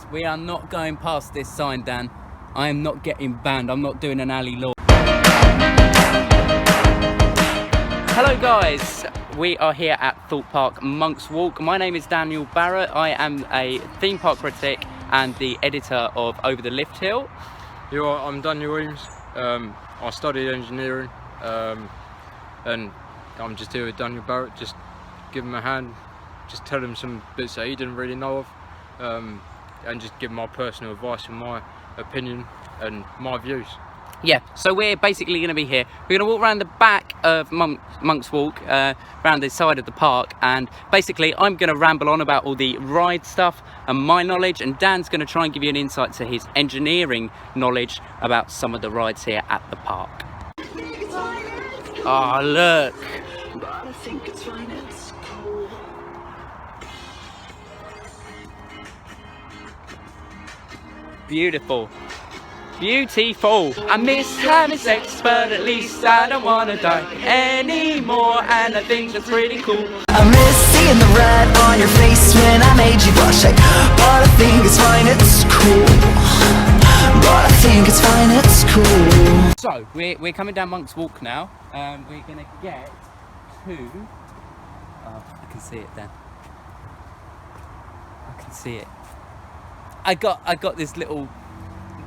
guys, we are not going past this sign, Dan. I am not getting banned. I'm not doing an alley law. Hello guys, we are here at Thorpe Park Monks Walk. My name is Daniel Barrett. I am a theme park critic and the editor of Over the Lift Hill. I'm Daniel Williams. I studied engineering and I'm just here with Daniel Barrett, just give him a hand, just tell him some bits that he didn't really know of, and just give him my personal advice and my opinion and my views. Yeah, so we're basically going to be here. We're going to walk around the back of Monks Walk, around the side of the park, and basically I'm going to ramble on about all the ride stuff and my knowledge, and Dan's going to try and give you an insight to his engineering knowledge about some of the rides here at the park. Oh, look! I think it's fine, it's cool. Beautiful. Beautiful. I miss having sex, but at least I don't wanna die anymore, and I think that's really cool. I miss seeing the red on your face when I made you blush. But I think it's fine, it's cool. But I think it's fine, it's cool. So we're coming down Monks Walk now. We're gonna get to. Oh, I can see it then. I can see it. I got this little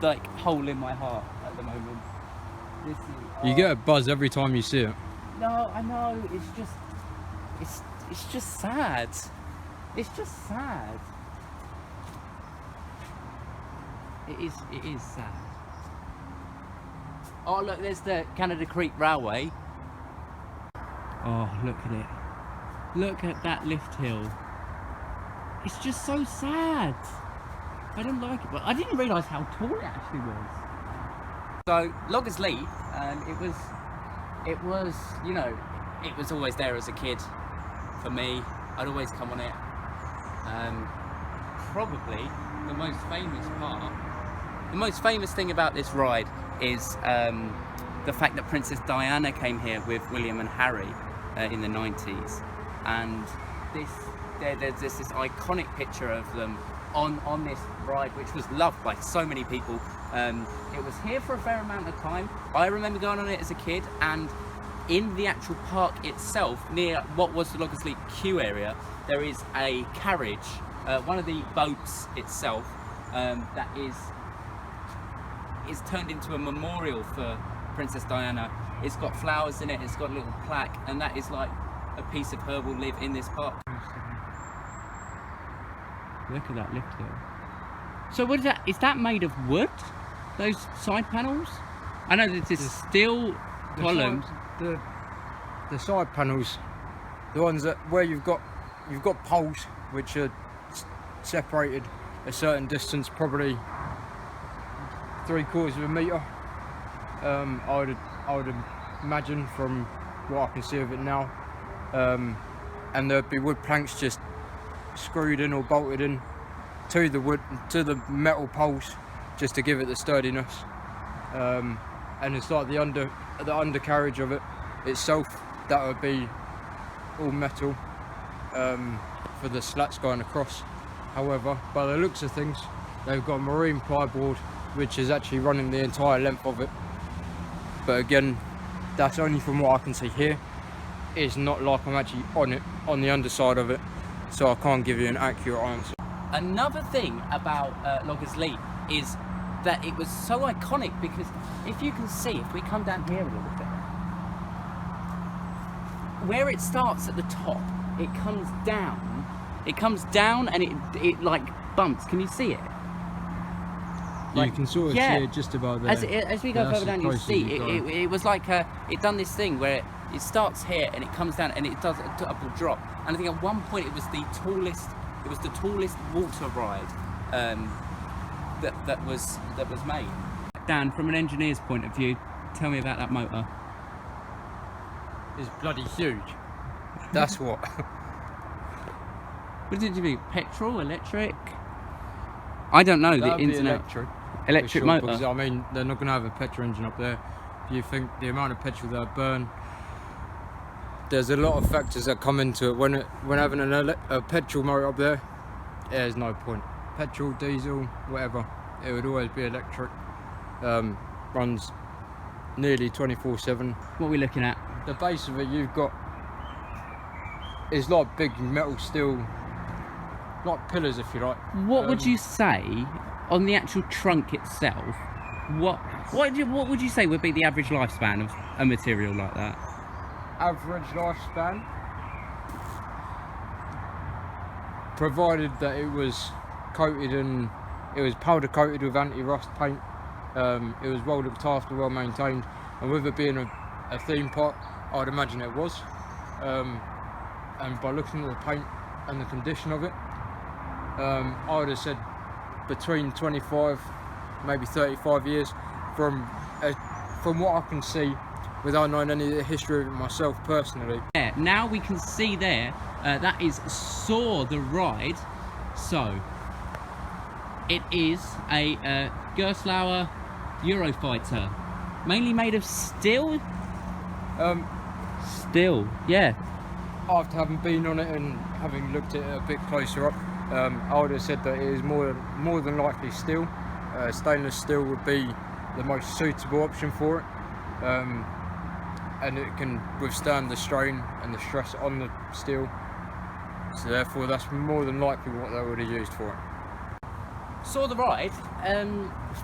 like hole in my heart at the moment. This is, You get a buzz every time you see it. No, I know. It's just sad. It's just sad. It is sad. Oh look, there's the Canada Creek Railway. Oh, look at it. Look at that lift hill. It's just so sad. I don't like it, but I didn't realise how tall it actually was. So, Loggers Leap, it was, you know, it was always there as a kid for me. I'd always come on it. Probably the most famous part, the most famous thing about this ride is the fact that Princess Diana came here with William and Harry in the 90s. And there's this iconic picture of them on this ride, which was loved by so many people. It was here for a fair amount of time. I remember going on it as a kid, and in the actual park itself, near what was the Loggers Leap queue area, there is a carriage, one of the boats itself, that is turned into a memorial for Princess Diana. It's got flowers in it, it's got a little plaque, and that is like a piece of her will live in this park. Look at that lift hill. So what is that? Is that made of wood? Those side panels? I know there's this steel columns. The side panels, the ones that where you've got poles which are separated a certain distance, probably 3/4 of a metre. I would imagine from what I can see of it now, and there'd be wood planks just screwed in or bolted in to the metal poles just to give it the sturdiness, and it's like the undercarriage of it itself, that would be all metal for the slats going across. However, by the looks of things, they've got marine plyboard which is actually running the entire length of it, but again, that's only from what I can see here. It's not like I'm actually on the underside of it, so I can't give you an accurate answer. Another thing about Loggers Leap is that it was so iconic, because if you can see, if we come down here a little bit, where it starts at the top, it comes down and it like bumps. Can you see it? You can sort of see it just about there. As we go further down, you see it was like it done this thing where it starts here and it comes down and it does a double drop. And I think at one point it was the tallest water ride that was made. Dan, from an engineer's point of view, tell me about that motor. It's bloody huge. That's what. What did you do? Petrol, electric? I don't know the ins and outs. Electric sure, motor. Because, I mean, they're not going to have a petrol engine up there. If you think the amount of petrol they'll burn, there's a lot of factors that come into it. When having a petrol motor up there, there's no point. petrol, diesel, whatever. It would always be electric. Runs nearly 24/7. What are we looking at? The base of it you've got is like big metal steel, like pillars if you like. What would you say on the actual trunk itself? What would you say would be the average lifespan of a material like that? Average lifespan, provided that it was coated and it was powder coated with anti-rust paint, it was well looked after, well maintained, and with it being a theme park, I'd imagine it was. And by looking at the paint and the condition of it, I would have said between 25, maybe 35 years, from what I can see, without knowing any of the history of it myself personally. Yeah, now we can see there, that is Saw the Ride. So, it is a Gerstlauer Eurofighter, mainly made of steel. Steel, yeah. After having been on it and having looked at it a bit closer up, I would have said that it is more than likely steel. Stainless steel would be the most suitable option for it, and it can withstand the strain and the stress on the steel, so therefore that's more than likely what they would have used for it. Saw the Ride,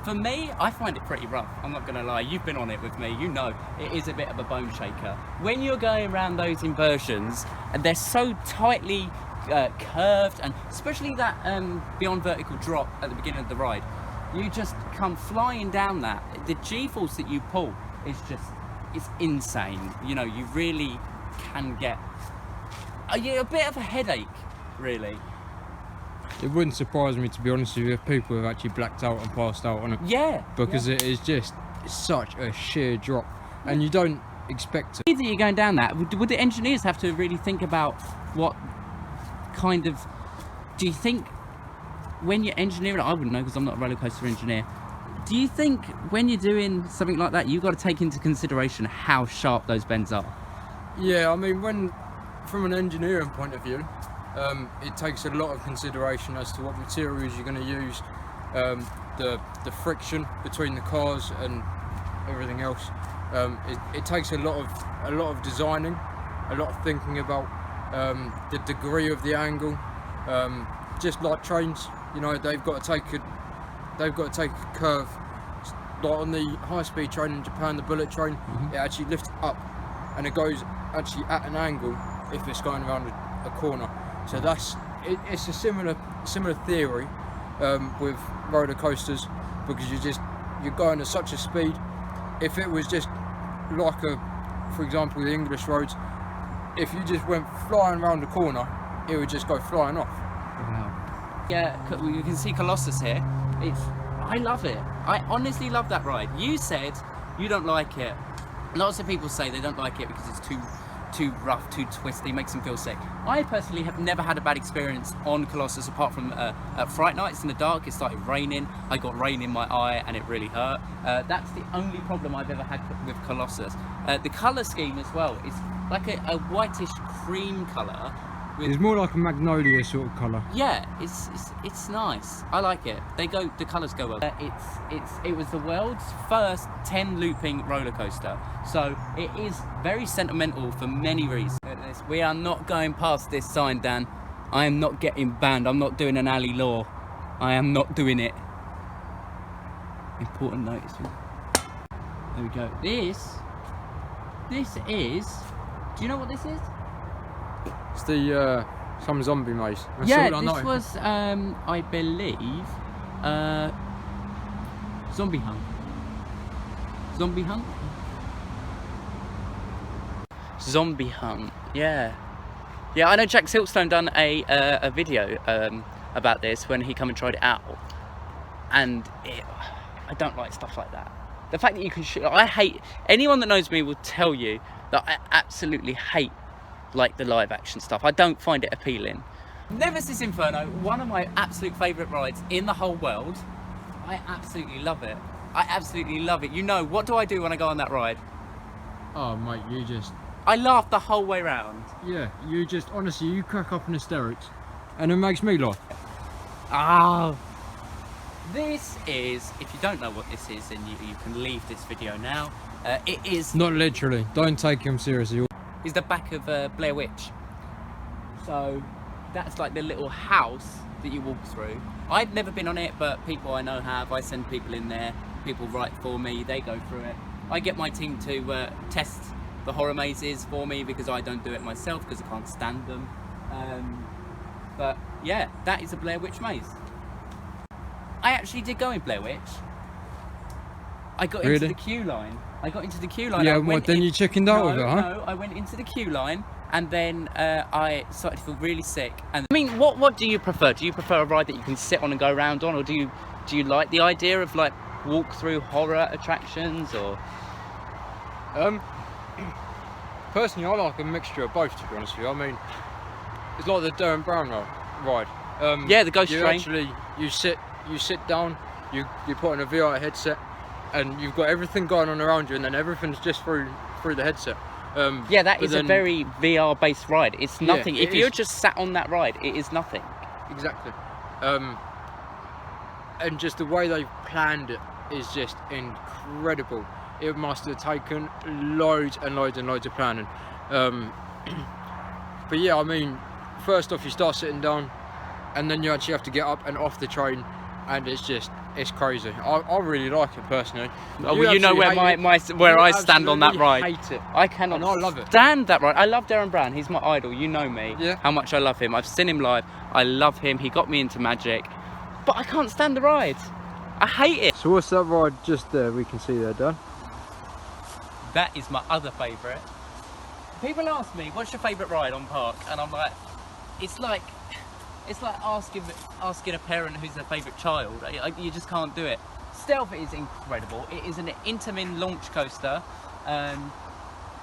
for me, I find it pretty rough. I'm not gonna lie, you've been on it with me, you know it is a bit of a bone shaker. When you're going around those inversions and they're so tightly curved, and especially that beyond vertical drop at the beginning of the ride, you just come flying down that. The G-force that you pull is just, it's insane. You know, you really can get a bit of a headache, really. It wouldn't surprise me, to be honest with you, if people have actually blacked out and passed out on it. Yeah. Because it is just such a sheer drop, and you don't expect it. That you're going down that, would the engineers have to really think about what kind of, do you think when you're engineering, I wouldn't know because I'm not a roller coaster engineer, do you think when you're doing something like that you've got to take into consideration how sharp those bends are? Yeah, I mean, from an engineering point of view, it takes a lot of consideration as to what materials you're going to use, the friction between the cars and everything else. It takes a lot of designing, a lot of thinking about the degree of the angle. Just like trains, you know, they've got to take a curve. Like on the high-speed train in Japan, the bullet train, it actually lifts up and it goes actually at an angle if it's going around a corner. So it's a similar theory with roller coasters, because you're going at such a speed. If it was just like for example, the English roads, if you just went flying around the corner, it would just go flying off. Wow. Yeah, you can see Colossus here. I love it. I honestly love that ride. You said you don't like it. Lots of people say they don't like it because it's too rough, too twisty, makes them feel sick. I personally have never had a bad experience on Colossus, apart from at Fright Nights in the dark. It started raining, I got rain in my eye and it really hurt. That's the only problem I've ever had with Colossus. The colour scheme as well is like a whitish cream colour. It's more like a magnolia sort of colour. Yeah, it's nice. I like it. The colours go well. It was the world's first 10 looping roller coaster, so it is very sentimental for many reasons. We are not going past this sign, Dan. I am not getting banned. I'm not doing an alley law. I am not doing it. Important notice. There we go. This is. Do you know what this is? It's the some zombie maze. That's yeah, all I know. this was I believe Zombie Hunt. Zombie Hunt? Zombie Hunt. Yeah. Yeah, I know Jack Siltstone done a video about this when he come and tried it out, and I don't like stuff like that. The fact that you can shoot, I hate, anyone that knows me will tell you that I absolutely hate like the live action stuff. I don't find it appealing. Nemesis Inferno, one of my absolute favourite rides in the whole world. I absolutely love it. I absolutely love it. You know, what do I do when I go on that ride? Oh mate, I laugh the whole way round. Yeah, honestly, you crack up in hysterics and it makes me laugh. Ah. This is, if you don't know what this is, then you can leave this video now. It is Not literally. Don't take him seriously. is the back of Blair Witch. So that's like the little house that you walk through. I've never been on it, but people I know have. I send people in there. People write for me. They go through it. I get my team to test the horror mazes for me because I don't do it myself because I can't stand them. But yeah, that is a Blair Witch maze. I actually did go in Blair Witch. I got into the queue line. Yeah, what, then you chickened out with it, huh? No, I went into the queue line and then I started to feel really sick. And I mean, what do you prefer? Do you prefer a ride that you can sit on and go around on, or do you like the idea of like walk through horror attractions, or? Personally, I like a mixture of both, to be honest with you. I mean, it's like the Darren Brown ride. Yeah, the Ghost Train. You sit down, you put on a VR headset, and you've got everything going on around you, and then everything's just through the headset. Yeah, that is a very VR based ride. It's nothing. Yeah, if you're just sat on that ride, it is nothing. Exactly. And just the way they've planned it is just incredible. It must have taken loads and loads and loads of planning. But yeah, I mean, first off you start sitting down, and then you actually have to get up and off the train, and it's crazy. I really like it personally. Oh, well, you know where where I stand on that ride. Hate it. I cannot And I love it. stand that ride. I love Darren Brown. He's my idol. You know me. Yeah. How much I love him. I've seen him live. I love him. He got me into magic, but I can't stand the ride. I hate it. So what's that ride just there? We can see there, Dan. That is my other favourite. People ask me, what's your favourite ride on park? And I'm like, it's like asking a parent who's their favourite child. You just can't do it. Stealth is incredible. It is an Intamin launch coaster.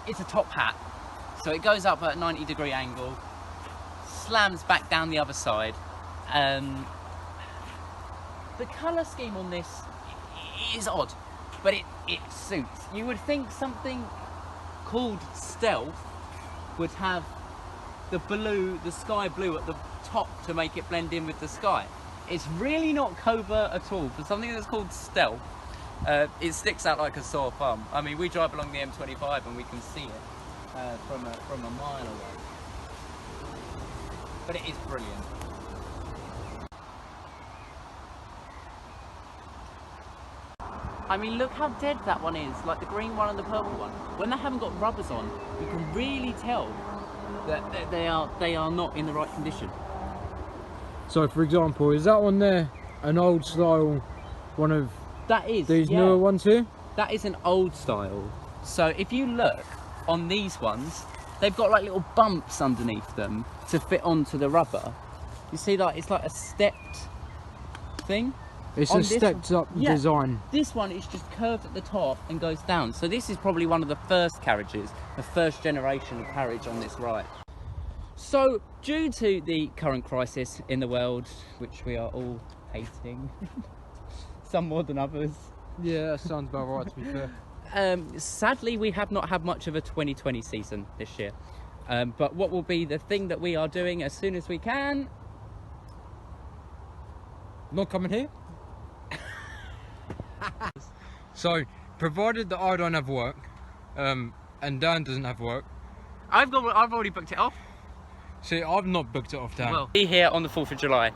It's a top hat. So it goes up at a 90-degree angle, slams back down the other side. The colour scheme on this is odd, but it suits. You would think something called stealth would have the sky blue at the top to make it blend in with the sky. It's really not covert at all. For something that's called stealth, it sticks out like a sore thumb. I mean, we drive along the M25 and we can see it from a mile away. But it is brilliant. I mean, look how dead that one is, like the green one and the purple one. When they haven't got rubbers on, you can really tell that they are not in the right condition. So for example, is that one there an old style one of these newer ones here? That is an old style. So if you look on these ones, they've got like little bumps underneath them to fit onto the rubber. You see that it's like a stepped thing? It's a stepped up design. This one is just curved at the top and goes down. So this is probably one of the first carriages, the first generation of carriage on this ride. So due to the current crisis in the world, which we are all hating, some more than others. Yeah, that sounds about right, to be fair. Sadly, we have not had much of a 2020 season this year. But what will be the thing that we are doing as soon as we can? Not coming here? So, provided that I don't have work, and Dan doesn't have work. I've already booked it off. See, I've not booked it off, Dan. Well, be here on the 4th of July,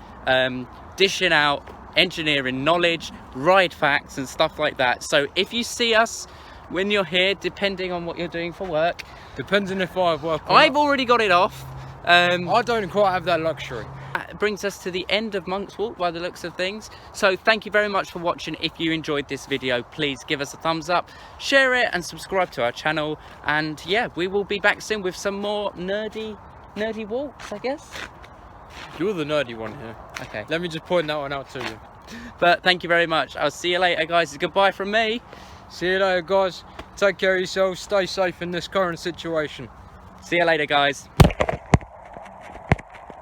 dishing out engineering knowledge, ride facts and stuff like that. So if you see us when you're here, depending on what you're doing for work. Depends on if I have work or I've not. already got it off. I don't quite have that luxury. That brings us to the end of Monk's Walk by the looks of things. So thank you very much for watching. If you enjoyed this video, please give us a thumbs up, share it and subscribe to our channel. And yeah, we will be back soon with some more nerdy walks, I guess. You're the nerdy one here. Okay. Let me just point that one out to you. But thank you very much. I'll see you later, guys. Goodbye from me. See you later, guys. Take care of yourselves. Stay safe in this current situation. See you later, guys.